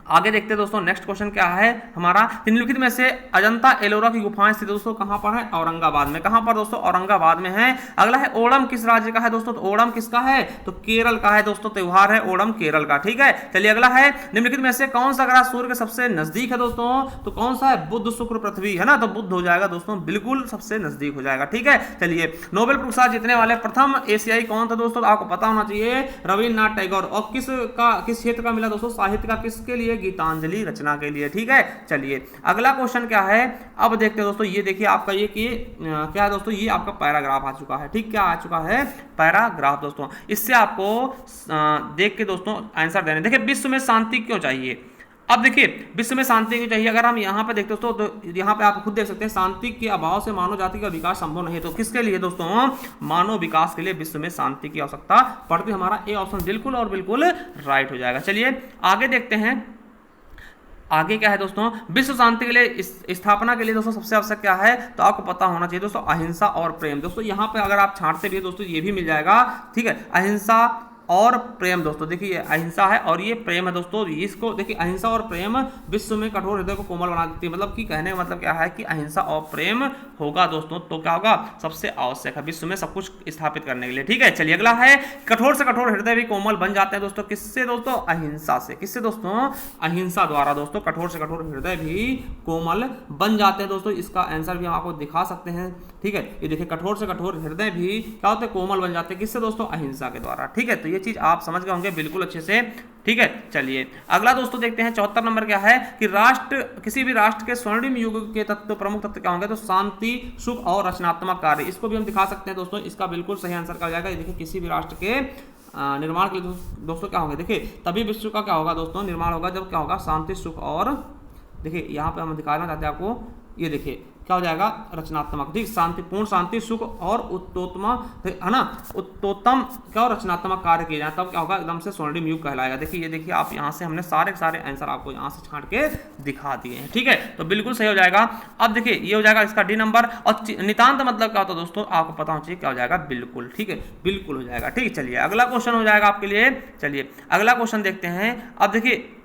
आगे देखते हैं दोस्तों, नेक्स्ट क्वेश्चन क्या है हमारा, निम्नलिखित में से अजंता एलोरा की गुफाएं स्थित दोस्तों कहां पर है, औरंगाबाद में। कहां पर दोस्तों, औरंगाबाद में है। अगला है ओणम किस राज्य का है दोस्तों, तो ओणम किसका है, तो केरल का है दोस्तों, त्योहार है ओणम केरल का। ठीक है, चलिए अगला है, निम्नलिखित में से कौन सा ग्रह सूर्य के सबसे नजदीक है दोस्तों, तो कौन सा है, बुध शुक्र पृथ्वी, है ना, तो बुध हो जाएगा दोस्तों, बिल्कुल सबसे नजदीक हो जाएगा। ठीक है, चलिए नोबेल पुरस्कार जीतने वाले प्रथम एशियाई कौन था दोस्तों, आपको पता होना चाहिए, रविन्द्रनाथ टैगोर। और किस क्षेत्र का मिला दोस्तों, साहित्य का, किसके लिए, गीतांजलि रचना के लिए। ठीक है, चलिए अगला क्वेश्चन क्या है, अब देखते हैं दोस्तों, ये देखिए आपका ये कि क्या है दोस्तों, ये आपका पैराग्राफ आ चुका है। ठीक, क्या आ चुका है, पैराग्राफ दोस्तों। इससे आपको देख के दोस्तों आंसर देने। देखिए विश्व में शांति क्यों चाहिए, अब देखिए विश्व में शांति क्यों चाहिए, अगर हम यहाँ पे देखते दोस्तों, तो यहाँ पे आप खुद देख सकते हैं, शांति के अभाव से मानव जाति का विकास संभव नहीं है। तो किसके लिए दोस्तों, मानव विकास के लिए विश्व में शांति की आवश्यकता पड़ती है। हमारा ए ऑप्शन बिल्कुल और बिल्कुल राइट हो जाएगा। चलिए आगे देखते हैं, आगे क्या है दोस्तों, विश्व शांति के लिए स्थापना के लिए दोस्तों सबसे आवश्यक क्या है, तो आपको पता होना चाहिए दोस्तों, अहिंसा और प्रेम। दोस्तों यहाँ पे अगर आप छांटते भी दोस्तों ये भी मिल जाएगा। ठीक है, अहिंसा और प्रेम दोस्तों, देखिए अहिंसा है और ये प्रेम है दोस्तों। इसको देखिए, अहिंसा और प्रेम विश्व में कठोर हृदय को कोमल बना देती है। मतलब कि कहने का मतलब क्या है कि अहिंसा और प्रेम होगा दोस्तों, तो क्या होगा, सबसे आवश्यक है विश्व में सब कुछ स्थापित करने के लिए। ठीक है, चलिए अगला है, कठोर से कठोर हृदय भी कोमल बन जाते हैं दोस्तों, किससे दोस्तों, अहिंसा से। किससे दोस्तों, अहिंसा द्वारा दोस्तों कठोर से कठोर हृदय भी कोमल बन जाते हैं दोस्तों। इसका आंसर भी हम आपको दिखा सकते हैं। ठीक है, ये देखिए, कठोर से कठोर हृदय भी क्या होते हैं, कोमल बन जाते हैं, किससे दोस्तों, अहिंसा के द्वारा। ठीक है, तो ये चीज आप समझ गए होंगे बिल्कुल अच्छे से। ठीक है, चलिए अगला दोस्तों देखते हैं, 74 नंबर क्या है कि राष्ट्र, किसी भी राष्ट्र के स्वर्णिम युग के तत्व, प्रमुख तत्व क्या होंगे, तो शांति, सुख और रचनात्मक कार्य। इसको भी हम दिखा सकते हैं दोस्तों, इसका बिल्कुल सही आंसर क्या हो जाएगा। देखिए किसी भी राष्ट्र के निर्माण के लिए दोस्तों क्या होंगे, देखिए तभी विश्व का क्या होगा दोस्तों, निर्माण होगा, जब क्या होगा, शांति, सुख और, देखिए यहाँ पे हम दिखाना चाहते हैं आपको, ये देखिए क्या हो जाएगा, रचनात्मक। ठीक, शांति, पूर्ण शांति, सुख और उत्तोत्तम, है ना, उत्तोत्तम क्या, रचनात्मक कार्य किए जाए, तब क्या होगा, एकदम से स्वर्णिम युग कहलाएगा। देखिए ये देखिए, आप यहाँ से हमने सारे सारे आंसर आपको यहाँ से छांट के दिखा दिए हैं। ठीक है, तो बिल्कुल सही हो जाएगा। अब देखिए ये हो जाएगा इसका डी नंबर। और नितांत मतलब क्या होता है दोस्तों, आपको पता होना चाहिए क्या हो जाएगा, बिल्कुल। ठीक है, बिल्कुल हो जाएगा। ठीक है, चलिए अगला क्वेश्चन हो जाएगा आपके लिए। चलिए अगला क्वेश्चन देखते हैं। अब देखिए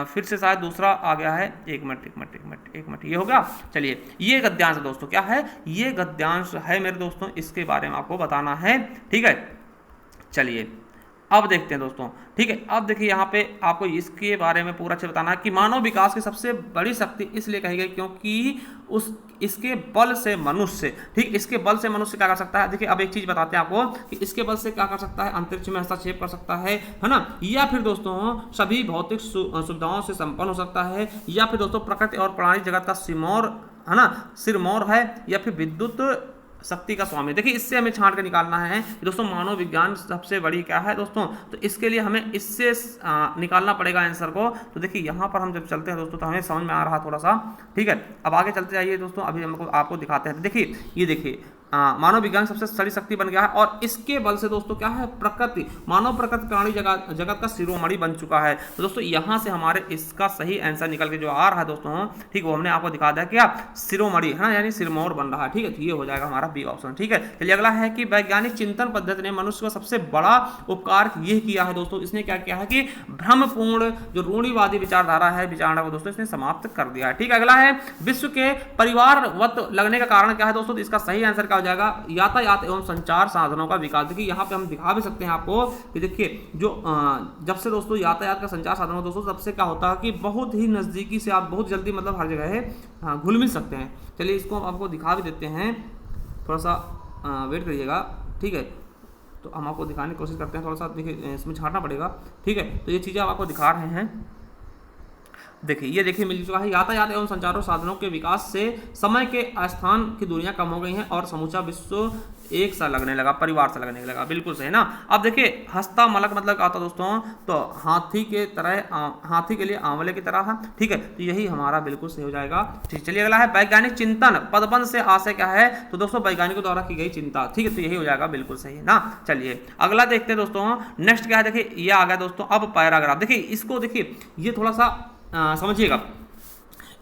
फिर से शायद दूसरा आ गया है, एक मिनट, ये हो गया। चलिए ये गद्यांश दोस्तों क्या है, ये गद्यांश है मेरे दोस्तों, इसके बारे में आपको बताना है। ठीक है, चलिए अब देखते हैं दोस्तों। ठीक है, अब देखिए यहाँ पे आपको इसके बारे में पूरा अच्छे बताना है कि मानव विकास की सबसे बड़ी शक्ति इसलिए कही गई क्योंकि इसके बल से मनुष्य, ठीक, इसके बल से मनुष्य क्या कर सकता है। देखिए अब एक चीज बताते हैं आपको कि इसके बल से क्या कर सकता है, अंतरिक्ष में हस्तक्षेप कर सकता है ना, या फिर दोस्तों सभी भौतिक सुविधाओं से संपन्न हो सकता है, या फिर दोस्तों प्रकृति और प्राणी जगत का सिरमौर है, या फिर विद्युत शक्ति का स्वामी। देखिए इससे हमें छांट के निकालना है दोस्तों, मानव विज्ञान सबसे बड़ी क्या है दोस्तों, तो इसके लिए हमें इससे निकालना पड़ेगा आंसर को। तो देखिए यहाँ पर हम जब चलते हैं दोस्तों, तो हमें समझ में आ रहा थोड़ा सा। ठीक है, अब आगे चलते जाइए दोस्तों, अभी हमको आपको दिखाते हैं। देखिए ये देखिए, मानव विज्ञान सबसे बड़ी शक्ति बन गया है, और इसके बल से दोस्तों क्या है, प्रकृति, मानव प्रकृति प्राणी जगत का शिरोमणि बन चुका है। तो दोस्तों यहाँ से हमारे इसका सही आंसर निकल के जो आ रहा है दोस्तों, ठीक, वो हमने आपको दिखा दिया क्या, शिरोमणि, है ना, यानी सिरमौर बन रहा है। ठीक है, तो ये हो जाएगा हमारा बी ऑप्शन। ठीक है, चलिए अगला है कि वैज्ञानिक चिंतन पद्धति ने मनुष्य का सबसे बड़ा उपकार यह किया है दोस्तों, इसने क्या किया है कि भ्रमपूर्ण जो रूढ़िवादी विचारधारा है, विचारधारा को दोस्तों इसने समाप्त कर दिया है। ठीक है, अगला है विश्व के परिवारवत लगने का कारण क्या है दोस्तों, तो इसका सही आंसर क्या हो जाएगा, यातायात एवं संचार साधनों का विकास। देखिए यहाँ पे हम दिखा भी सकते हैं आपको कि देखिए जो जब से दोस्तों यातायात का संचार साधन दोस्तों, तब से क्या होता है कि बहुत ही नजदीकी से आप बहुत जल्दी मतलब हर जगह है घुल मिल सकते हैं। चलिए इसको आपको दिखा भी देते हैं, थोड़ा सा वेट करिएगा। ठीक है, तो हम आपको दिखाने की कोशिश करते हैं, थोड़ा सा देखिए इसमें छांटना पड़ेगा। ठीक है, तो ये चीज़ें आपको दिखा रहे हैं। देखिए ये देखिए मिल चुका है, यातायात एवं संचार साधनों के विकास से समय के स्थान की दूरियां कम हो गई हैं और समूचा विश्व एक सा लगने लगा, परिवार सा लगने लगा। बिल्कुल सही ना। अब देखिए हस्तमलक मतलब क्या होता है दोस्तों, तो हाथी के तरह, हाथी के लिए आंवले की तरह है। ठीक है, तो यही हमारा बिल्कुल सही हो जाएगा। ठीक, चलिए अगला है वैज्ञानिक चिंतन पदबंध से आशय क्या है, तो दोस्तों वैज्ञानिकों द्वारा की गई चिंता। ठीक है, तो यही हो जाएगा बिल्कुल सही ना। चलिए अगला देखते हैं दोस्तों, नेक्स्ट क्या है, देखिए ये आ गया दोस्तों। अब पैराग्राफ, देखिए इसको देखिए ये थोड़ा सा समझिएगा,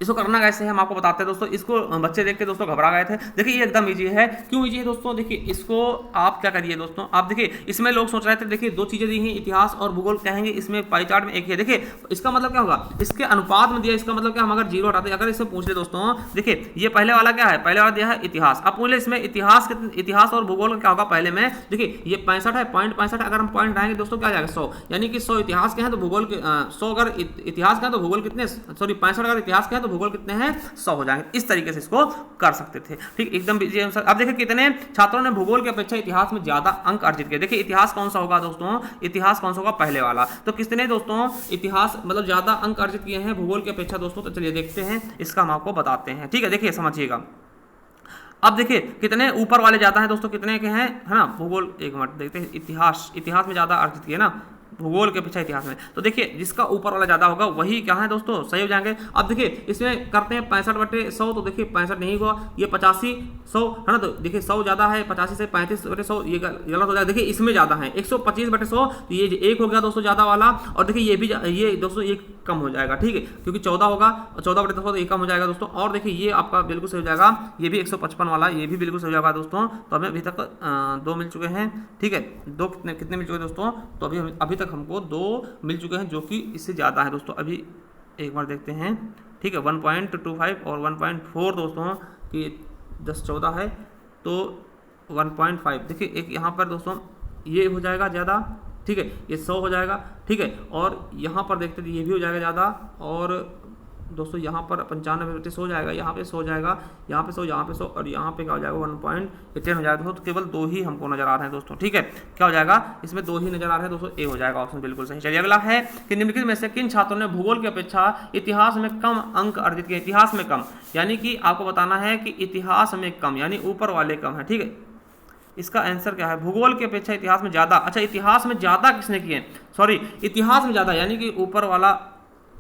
इसको करना कैसे है हम आपको बताते हैं दोस्तों। इसको बच्चे देख के दोस्तों घबरा गए थे। देखिए ये एकदम इजी है। क्यों इजी है दोस्तों? देखिए इसको आप क्या करिए दोस्तों, आप देखिए इसमें लोग सोच रहे थे, देखिए दो चीजें दी हैं, इतिहास और भूगोल कहेंगे, इसमें पाई चार्ट में एक है। देखिए इसका मतलब क्या होगा, इसके अनुपात में दिया, इसका मतलब क्या, हम अगर जीरो हटाते, अगर इससे पूछ ले दोस्तों, देखिए ये पहले वाला क्या है, पहले वाला दिया है इतिहास, अब पूछ ले इसमें इतिहास और भूगोल का क्या होगा पहले में। देखिए ये 65 है, .65, अगर हम पॉइंट आएंगे दोस्तों क्या आ जाएगा 100, यानी कि 100 इतिहास के हैं तो भूगोल के 100 अगर इतिहास का है तो भूगोल कितने, सॉरी 65 अगर इतिहास के हैं तो भूगोल कितने हैं 100 हो जाएंगे। इस तरीके से इसको कर सकते थे, ठीक, एकदम इजी आंसर। अब देखिए कितने छात्रों ने भूगोल की अपेक्षा इतिहास में ज्यादा अंक अर्जित किए। देखिए इतिहास कौन सा होगा दोस्तों, इतिहास कौन सा होगा, पहले वाला। तो किसने दोस्तों इतिहास मतलब ज्यादा अंक अर्जित किए हैं भूगोल की अपेक्षा दोस्तों? तो चलिए देखते हैं, इसका हम आपको बताते हैं, ठीक है। देखिए समझिएगा, अब देखिए कितने ऊपर वाले ज्यादा हैं दोस्तों, कितने के हैं, है ना, भूगोल, एक मिनट देखते हैं, इतिहास में ज्यादा अर्जित किए ना भूगोल के पीछे इतिहास में। तो देखिए जिसका ऊपर वाला ज्यादा होगा वही क्या है दोस्तों, सही हो जाएंगे। अब देखिए इसमें करते हैं 65/100, तो देखिए 65 नहीं होगा, ये 85/100 है ना, तो देखिए 100 ज्यादा है, 85 से 35/100 ये गलत हो जाएगा। देखिए इसमें ज्यादा है 125/100, तो ये एक हो गया दोस्तों ज्यादा वाला, और देखिए ये भी ये दोस्तों ये कम हो जाएगा, ठीक है, क्योंकि 14 होगा, 14/100 तो ये कम हो जाएगा दोस्तों। और देखिए ये आपका बिल्कुल सही हो जाएगा, ये भी 155 वाला, ये भी बिल्कुल सही हो जाएगा दोस्तों। तो हमें अभी तक 2 मिल चुके हैं, ठीक है, 2 कितने मिल चुके हैं दोस्तों, तो अभी तक हमको 2 मिल चुके हैं, जो कि इससे ज़्यादा है दोस्तों। अभी एक बार देखते हैं, ठीक है, 1.25 और 1.4 दोस्तों कि 10-14 है, तो 1.5 देखिए एक यहाँ पर दोस्तों ये हो जाएगा ज़्यादा, ठीक है, ये 100 हो जाएगा, ठीक है, और यहाँ पर देखते हैं ये भी हो जाएगा ज़्यादा, और दोस्तों यहाँ पर 95/100 हो जाएगा, यहाँ पे 100 हो जाएगा, यहाँ पे 100, यहाँ पे 100, और यहाँ पे क्या हो जाएगा 1.10 हो जाएगा दोस्तों। तो केवल 2 ही हमको नजर आ रहे हैं दोस्तों, ठीक है, क्या हो जाएगा इसमें 2 ही नजर आ रहे हैं दोस्तों, ए हो जाएगा ऑप्शन बिल्कुल सही। चलिए अगला है कि निम्नलिखित में से किन छात्रों ने भूगोल की अपेक्षा इतिहास में कम अंक अर्जित किए। इतिहास में कम यानी कि आपको बताना है कि इतिहास में कम यानी ऊपर वाले कम है, ठीक है। इसका आंसर क्या है, भूगोल की अपेक्षा इतिहास में ज्यादा। अच्छा इतिहास में ज्यादा किसने किए, सॉरी इतिहास में ज्यादा यानी कि ऊपर वाला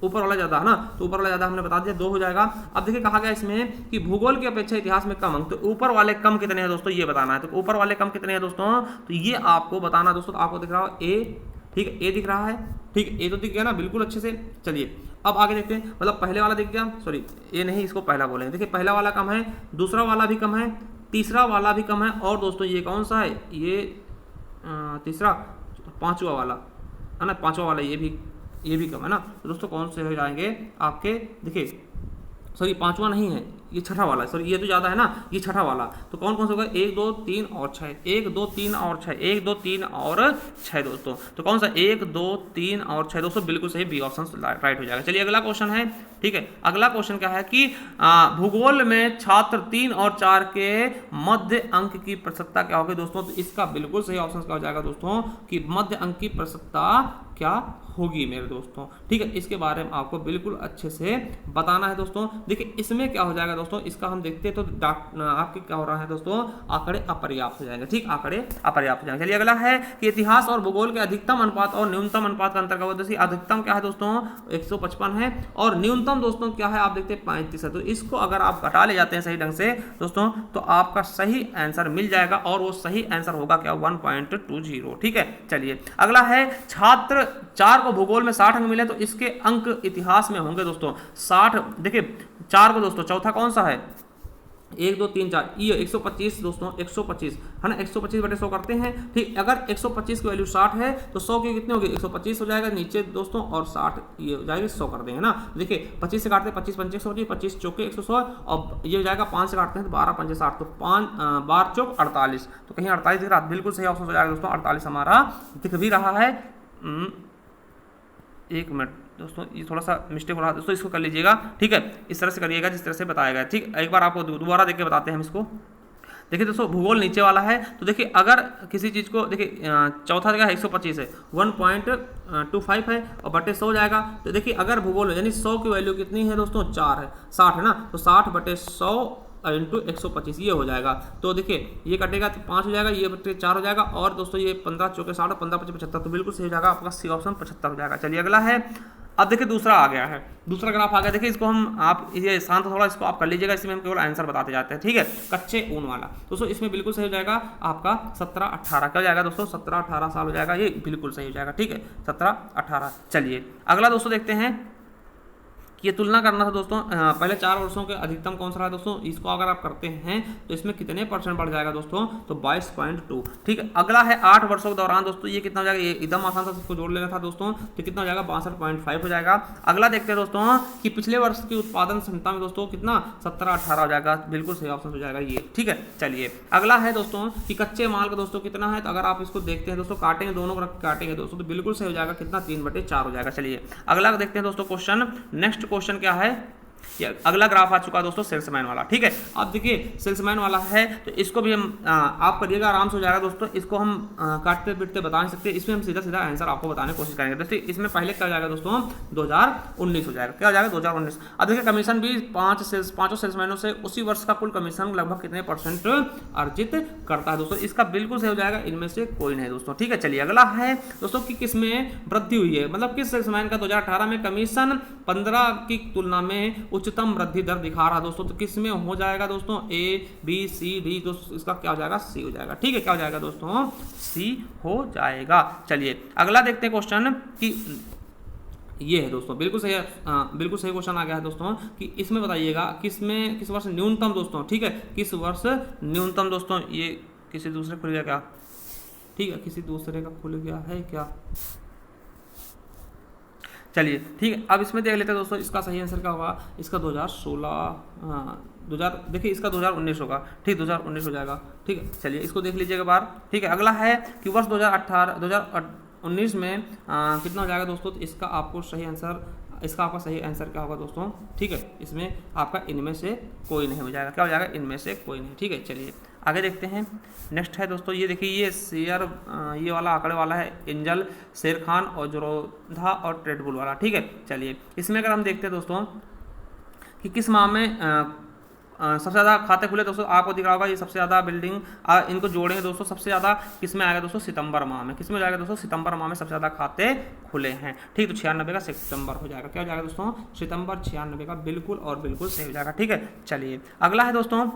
ज्यादा है ना, तो ऊपर वाला ज्यादा हमने बता दिया, 2 हो जाएगा। अब देखिए कहा गया इसमें कि भूगोल की अपेक्षा इतिहास में कम अंक, तो ऊपर वाले कम कितने हैं दोस्तों, ये बताना है। तो ऊपर वाले कम कितने हैं दोस्तों, तो ये आपको बताना दोस्तों। तो आपको दिख रहा है ए, ठीक है, ए दिख रहा है, ठीक है, ए तो दिख गया ना बिल्कुल अच्छे से। चलिए अब आगे देखते हैं, मतलब पहले वाला दिख गया, सॉरी ये नहीं, इसको पहला बोलेंगे। देखिए पहला वाला कम है, दूसरा वाला भी कम है, तीसरा वाला भी कम है, और दोस्तों ये कौन सा है, ये तीसरा, पांचवा वाला है ना, पांचवा वाला ये भी कम है ना। तो दोस्तों कौन से हो जाएंगे आपके, देखिए सॉरी पांचवा नहीं है, ये छठा वाला है, सॉरी ये तो ज़्यादा है ना, ये छठा वाला। तो कौन कौन सा होगा, 1 2 3 और 6, 1 2 3 और 6, 1 2 3 और 6 दोस्तों। तो कौन सा 1 2 3 और 6 दोस्तों, बिल्कुल सही, बी ऑप्शन राइट हो जाएगा। चलिए अगला क्वेश्चन है, ठीक है, अगला क्वेश्चन क्या है कि भूगोल में छात्र 3 और 4 के मध्य अंक की प्रतिशतता क्या होगी दोस्तों। तो इसका बिल्कुल सही ऑप्शन क्या हो जाएगा दोस्तों कि मध्य अंक की प्रतिशतता क्या होगी मेरे दोस्तों, ठीक है। इसके बारे में आपको बिल्कुल अच्छे से बताना है दोस्तों। देखिए इसमें क्या हो जाएगा दोस्तों, इसका हम देखते हैं तो आपके क्या हो रहा है दोस्तों, आंकड़े अपर्याप्त हो जाएंगे, ठीक, आंकड़े अपर्याप्त हो जाएंगे। चलिए अगला है कि इतिहास और भूगोल के अधिकतम अनुपात और न्यूनतम अनुपात का अंतर क्या होता है। अधिकतम क्या है दोस्तों 155 है, और न्यूनतम दोस्तों क्या है आप देखते हैं 35 है। तो इसको अगर आप घटा ले जाते हैं सही ढंग से दोस्तों, तो आपका सही आंसर मिल जाएगा, और वो सही आंसर होगा क्या 1.20, ठीक है। चलिए अगला है, छात्र 4 को भूगोल में 60 अंक मिले तो इसके अंक इतिहास में होंगे दोस्तों 60। देखिए 4 को दोस्तों, चौथा कौन सा है, 1 2 3 4, ये 125 दोस्तों, 125 है ना, 125/100 करते हैं, ठीक। अगर 125 की वैल्यू 60 है तो 100 की कितने होगी, 125 हो जाएगा नीचे दोस्तों, और 60 ये हो जाएगा 100 कर देंगे ना। देखिए 25 से काटते हैं, 25 पंचे 125, 25 चौके 100, और ये हो जाएगा 5 से काटते हैं तो 12 पंचे 60, तो 5 12 चौक 48, तो कहीं 48 दिख रहा, बिल्कुल सही ऑप्शन हो जाएगा दोस्तों, 48 हमारा दिख भी रहा है। एक मिनट दोस्तों, ये थोड़ा सा मिस्टेक हो रहा है दोस्तों, इसको कर लीजिएगा, ठीक है, इस तरह से करिएगा जिस तरह से बताया गया, ठीक। एक बार आपको दोबारा देख के बताते हैं हम इसको। देखिए दोस्तों भूगोल नीचे वाला है, तो देखिए अगर किसी चीज़ को, देखिए चौथा जगह 125 है, 1.25 है, और बटे 100 जाएगा। तो देखिए अगर भूगोल यानी 100 की वैल्यू कितनी है दोस्तों 4 है, 60 है ना, तो 60/100 इंटू 125 ये हो जाएगा। तो देखिए ये कटेगा तो 5 हो जाएगा, ये बटे 4 हो जाएगा, और दोस्तों ये 15 चौके 60, 15 पचे 75, तो बिल्कुल सही हो जाएगा आपका सी ऑप्शन 75 हो जाएगा। चलिए अगला है, अब देखिए दूसरा आ गया है, दूसरा ग्राफ आ गया। देखिए इसको हम आप ये शांत थोड़ा इसको आप कर लीजिएगा, इसमें हम केवल आंसर बताते जाते हैं, ठीक है। कच्चे ऊन वाला दोस्तों, इसमें बिल्कुल सही हो जाएगा आपका 17-18 क्या हो जाएगा दोस्तों, 17-18 साल हो जाएगा, ये बिल्कुल सही हो जाएगा, ठीक है, 17-18। चलिए अगला दोस्तों देखते हैं, ये तुलना करना था दोस्तों, पहले 4 वर्षों के अधिकतम कौन सा रहा दोस्तों, इसको अगर आप करते हैं तो इसमें कितने परसेंट बढ़ जाएगा दोस्तों, तो 22.2। ठीक है, अगला है 8 वर्षों के दौरान दोस्तों, ये कितना हो जाएगा, ये एकदम आसान था, इसको जोड़ लेना था दोस्तों, तो कितना हो जाएगा 62.5 हो जाएगा। अगला देखते हैं दोस्तों कि पिछले वर्ष की उत्पादन क्षमता में दोस्तों कितना 17-18 हो जाएगा, बिल्कुल सही ऑप्शन हो जाएगा ये। ठीक है, चलिए अगला है दोस्तों कि कच्चे माल का दोस्तों कितना है, तो अगर आप इसको देखते हैं दोस्तों, काटेंगे दोनों को काटेंगे दोस्तों, तो बिल्कुल सही हो जाएगा कितना 3/4 हो जाएगा। चलिए अगला देखते हैं दोस्तों क्वेश्चन। नेक्स्ट क्वेश्चन क्या है, अगला ग्राफ आ चुका है दोस्तों सेल्समैन वाला। ठीक है, अब देखिए सेल्समैन वाला है, तो इसको भी हम आप करिएगा, आराम से हो जाएगा दोस्तों, इसको हम काटते पिटते बता नहीं सकते, इसमें हम सीधा सीधा आंसर आपको बताने की कोशिश करेंगे। दोस्तों इसमें पहले क्या हो जाएगा दोस्तों, 2019 हो जाएगा, क्या हो जाएगा 2019। अब देखिए कमीशन भी पांचों सेल्समैनों से उसी वर्ष का कुल कमीशन लगभग कितने % अर्जित करता है दोस्तों, इसका बिल्कुल सही हो जाएगा, इनमें से कोई नहीं दोस्तों। ठीक है, चलिए अगला है दोस्तों कि किसमें वृद्धि हुई है, मतलब किस सेल्समैन का 2018 में कमीशन 15 की तुलना में उच्चतम वृद्धि दर दिखा रहा दोस्तों, तो किस में हो जाएगा दोस्तों, A B C D, दोस्तों इसका क्या हो जाएगा, C हो जाएगा। ठीक है, क्या हो जाएगा दोस्तों, C हो जाएगा। चलिए अगला देखते हैं क्वेश्चन कि ये है दोस्तों, बिल्कुल सही बिल्कुल सही क्वेश्चन आ गया है दोस्तों कि इसमें बताइएगा किस वर्ष न्यूनतम दोस्तों, ठीक है, किस वर्ष न्यूनतम दोस्तों, ये किसी दूसरे खुल गया क्या, ठीक है, किसी दूसरे का खुल गया है क्या, चलिए ठीक है, अब इसमें देख लेते हैं दोस्तों, इसका सही आंसर क्या होगा, इसका 2016 देखिए इसका 2019 होगा, ठीक 2019 हो जाएगा। ठीक है, चलिए इसको देख लीजिएगा बार। ठीक है, अगला है कि वर्ष 2019 में कितना हो जाएगा दोस्तों, तो इसका आपका सही आंसर क्या होगा दोस्तों, ठीक है, इसमें आपका इनमें से कोई नहीं हो जाएगा, क्या हो जाएगा, इनमें से कोई नहीं। ठीक है, चलिए आगे देखते हैं। नेक्स्ट है दोस्तों, ये देखिए ये शेयर, ये वाला आंकड़े वाला है एंजल, शेर खान और जोरोधा और ट्रेडबुल वाला। ठीक है, चलिए इसमें अगर हम देखते हैं दोस्तों कि किस माह में सबसे ज़्यादा खाते खुले दोस्तों, आपको दिख रहा होगा ये सबसे ज़्यादा बिल्डिंग, इनको जोड़ेंगे दोस्तों, सबसे ज़्यादा किसमें आएगा दोस्तों, सितंबर माह में। किसमें जाएगा दोस्तों, सितंबर माह में सबसे ज़्यादा खाते खुले हैं। ठीक, तो 96 का सितंबर हो जाएगा, क्या हो जाएगा दोस्तों, सितंबर 96 का बिल्कुल और बिल्कुल सही हो जाएगा। ठीक है, चलिए अगला है दोस्तों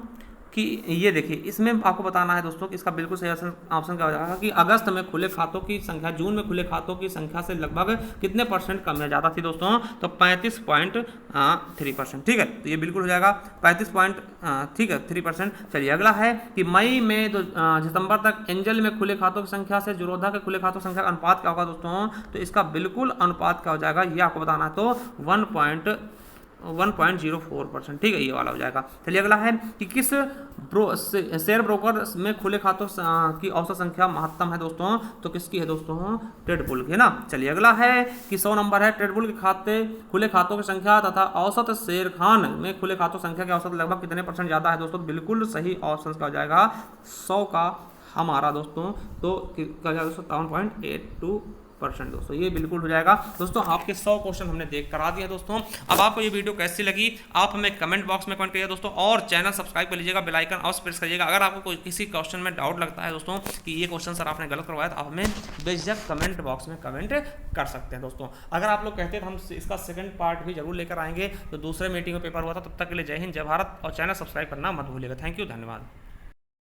कि ये देखिए इसमें आपको बताना है दोस्तों कि इसका बिल्कुल सही ऑप्शन क्या हो जाएगा कि अगस्त में खुले खातों की संख्या जून में खुले खातों की संख्या से लगभग कितने % कम या ज़्यादा थी दोस्तों, तो 35.3%। ठीक है, तो ये बिल्कुल हो जाएगा 35.3%। चलिए अगला है कि मई में सितंबर तक एंजल में खुले खातों की संख्या से जोरोधा के खुले खातों की संख्या का अनुपात क्या होगा दोस्तों, तो इसका बिल्कुल अनुपात क्या हो जाएगा, ये आपको बताना है, तो 1.04%। ठीक है, ये वाला हो जाएगा। चलिए अगला है कि किस शेयर ब्रोकर में खुले खातों की औसत संख्या महत्तम है दोस्तों, तो किसकी है दोस्तों, ट्रेडबुल की है ना। चलिए अगला है कि 100 नंबर है, ट्रेडबुल के खुले खातों की संख्या तथा औसत शेर खान में खुले खातों संख्या की औसत लगभग कितने % ज़्यादा है दोस्तों, बिल्कुल सही ऑप्शन का हो जाएगा 100 का हमारा दोस्तों, तो क्या जाएगा दोस्तों 57.82% दोस्तों, ये बिल्कुल हो जाएगा दोस्तों। आपके 100 क्वेश्चन हमने देख करा दिया दोस्तों। अब आपको ये वीडियो कैसी लगी आप हमें कमेंट बॉक्स में कमेंट करिए दोस्तों, और चैनल सब्सक्राइब कर लीजिएगा, बेल आइकन और प्रेस करिएगा। अगर आपको कोई किसी क्वेश्चन में डाउट लगता है दोस्तों कि ये क्वेश्चन सर आपने गलत करवाया, तो आप हमें बेझिझक कमेंट बॉक्स में कमेंट कर सकते हैं दोस्तों। अगर आप लोग कहते हैं तो हम इसका सेकंड पार्ट भी जरूर लेकर आएंगे, तो दूसरे मीटिंग में पेपर हुआ था। तब तक के लिए जय हिंद, जय भारत, और चैनल सब्सक्राइब करना मत भूलिएगा। थैंक यू, धन्यवाद।